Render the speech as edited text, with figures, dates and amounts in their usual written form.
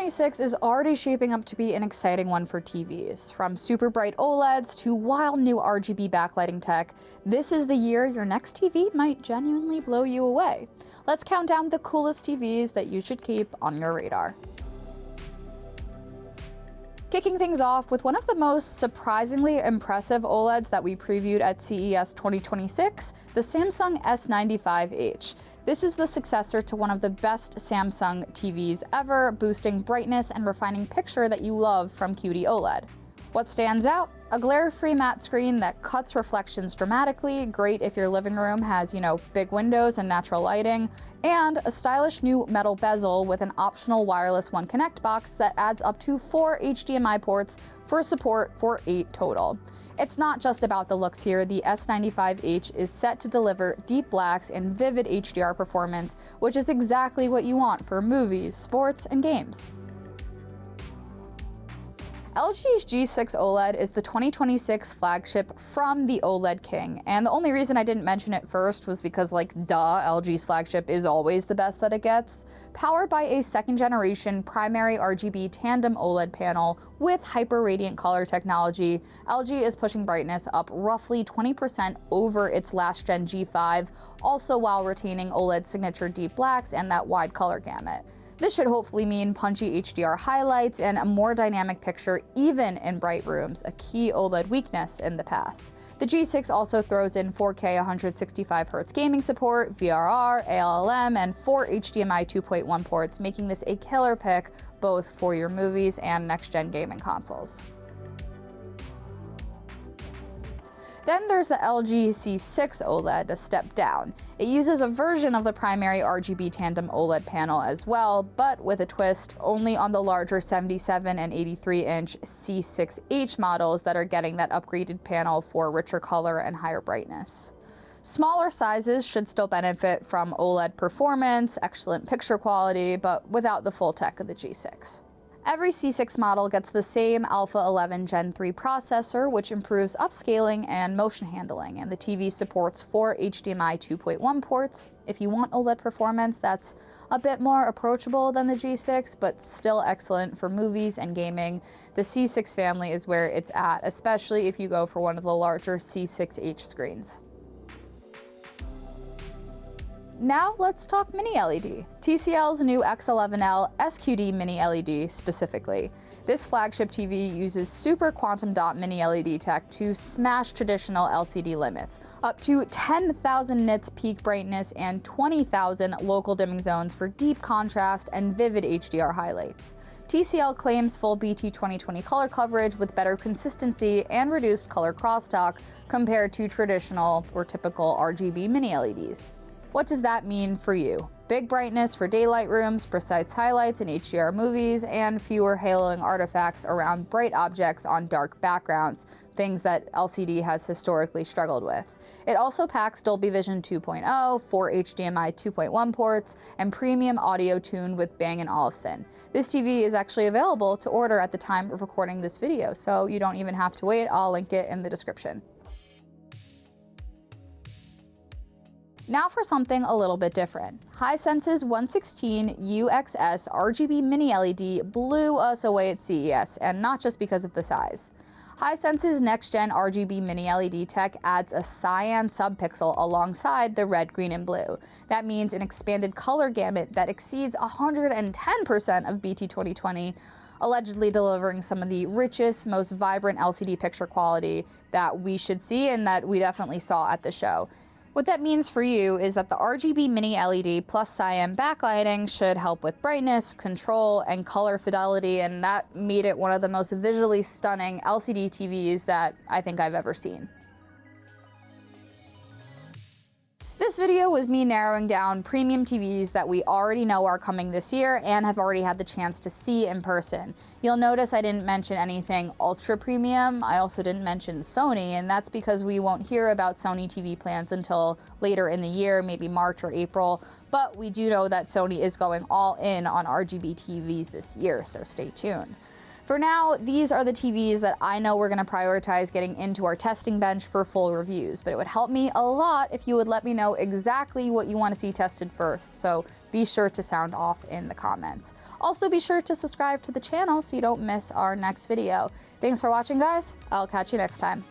2026 is already shaping up to be an exciting one for TVs. From super bright OLEDs to wild new RGB backlighting tech, this is the year your next TV might genuinely blow you away. Let's count down the coolest TVs that you should keep on your radar. Kicking things off with one of the most surprisingly impressive OLEDs that we previewed at CES 2026, the Samsung S95H. This is the successor to one of the best Samsung TVs ever, boosting brightness and refining picture that you love from QD OLED. What stands out? A glare-free matte screen that cuts reflections dramatically, great if your living room has, big windows and natural lighting, and a stylish new metal bezel with an optional wireless One Connect box that adds up to 4 HDMI ports for support for 8 total. It's not just about the looks here. The S95H is set to deliver deep blacks and vivid HDR performance, which is exactly what you want for movies, sports, and games. LG's G6 OLED is the 2026 flagship from the OLED king, and the only reason I didn't mention it first was because, LG's flagship is always the best that it gets. Powered by a second-generation primary RGB tandem OLED panel with Hyder Radiant Color technology, LG is pushing brightness up roughly 20% over its last-gen G5, also while retaining OLED's signature deep blacks and that wide color gamut. This should hopefully mean punchy HDR highlights and a more dynamic picture even in bright rooms, a key OLED weakness in the past. The G6 also throws in 4K 165Hz gaming support, VRR, ALLM, and 4 HDMI 2.1 ports, making this a killer pick both for your movies and next-gen gaming consoles. Then there's the LG C6 OLED, a step down. It uses a version of the primary RGB tandem OLED panel as well, but with a twist, only on the larger 77 and 83-inch C6H models that are getting that upgraded panel for richer color and higher brightness. Smaller sizes should still benefit from OLED performance, excellent picture quality, but without the full tech of the G6. Every C6 model gets the same Alpha 11 Gen 3 processor, which improves upscaling and motion handling, and the TV supports 4 HDMI 2.1 ports. If you want OLED performance that's a bit more approachable than the G6, but still excellent for movies and gaming, the C6 family is where it's at, especially if you go for one of the larger C6H screens. Now let's talk Mini LED. TCL's new X11L SQD-Mini LED specifically. This flagship TV uses super quantum dot Mini LED tech to smash traditional LCD limits, up to 10,000 nits peak brightness and 20,000 local dimming zones for deep contrast and vivid HDR highlights. TCL claims full BT 2020 color coverage with better consistency and reduced color crosstalk compared to traditional or typical RGB Mini LEDs. What does that mean for you? Big brightness for daylight rooms, precise highlights in HDR movies, and fewer haloing artifacts around bright objects on dark backgrounds, things that LCD has historically struggled with. It also packs Dolby Vision 2.0, 4 HDMI 2.1 ports, and premium audio tuned with Bang & Olufsen. This TV is actually available to order at the time of recording this video, so you don't even have to wait. I'll link it in the description. Now for something a little bit different. Hisense's 116 UXS RGB Mini LED blew us away at CES, and not just because of the size. Hisense's next-gen RGB Mini LED tech adds a cyan subpixel alongside the red, green, and blue. That means an expanded color gamut that exceeds 110% of BT 2020, allegedly delivering some of the richest, most vibrant LCD picture quality that we should see and that we definitely saw at the show. What that means for you is that the RGB Mini LED plus cyan backlighting should help with brightness, control, and color fidelity, and that made it one of the most visually stunning LCD TVs that I think I've ever seen. This video was me narrowing down premium TVs that we already know are coming this year and have already had the chance to see in person. You'll notice I didn't mention anything ultra premium. I also didn't mention Sony, and that's because we won't hear about Sony TV plans until later in the year, maybe March or April. But we do know that Sony is going all in on RGB TVs this year, so stay tuned. For now, these are the TVs that I know we're gonna prioritize getting into our testing bench for full reviews, but it would help me a lot if you would let me know exactly what you wanna see tested first, so be sure to sound off in the comments. Also, be sure to subscribe to the channel so you don't miss our next video. Thanks for watching, guys. I'll catch you next time.